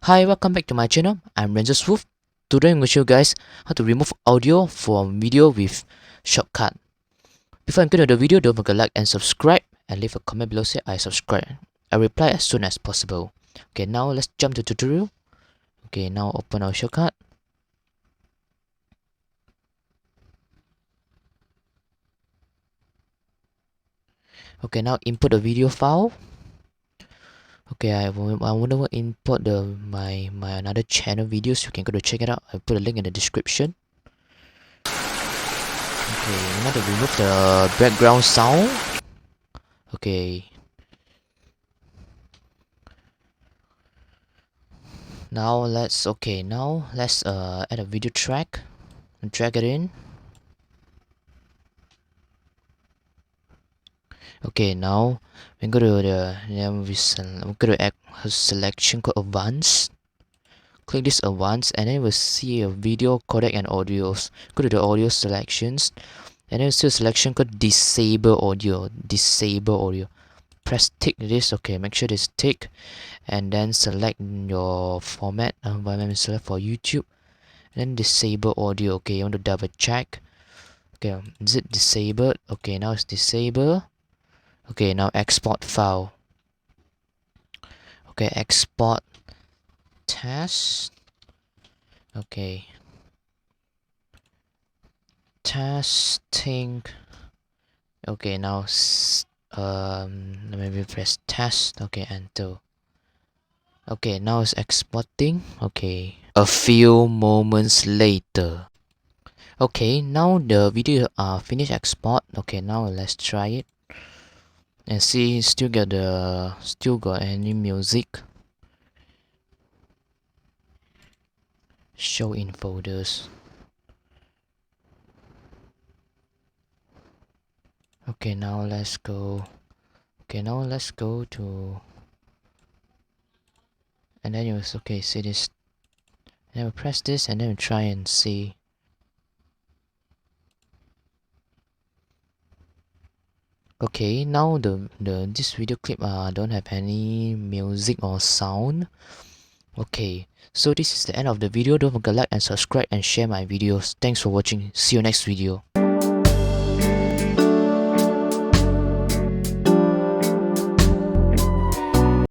Hi, welcome back to my channel. I'm Ranger Wolf. Today I'm going to show you guys how to remove audio from video with Shotcut. Before I get into the video, don't forget to like and subscribe and leave a comment below say I subscribe. I reply as soon as possible. Okay, now let's jump to tutorial. Okay, now open our Shotcut. Okay, now input the video file. Okay, I want to import my another channel videos. You can go to check it out. I put a link in the description. Okay, now to remove the background sound. Okay. Now let's add a video track and drag it in. Okay, now we go to we go to add a selection called advanced. Click this advanced and then we'll see a video codec and audios. Go to the audio selections and then see a selection called disable audio. Press tick this. Okay, make sure this tick and then select your format. Select for YouTube and then disable audio. Okay, you want to double check. Okay, is it disabled? Okay, now it's disabled. Okay, now export file. Okay, export test. Okay, testing. Okay, now maybe press test. Okay, enter. Okay, now it's exporting. Okay, a few moments later. Okay, now the video finished export. Okay, now let's try it and see still got any music. Show in folders. Okay, now let's go. Okay, now let's go to and then you okay see this. And then we press this and then we try and see. Okay, now the this video clip don't have any music or sound. Okay, so this is the end of the video. Don't forget to like and subscribe and share my videos. Thanks for watching. See you next video.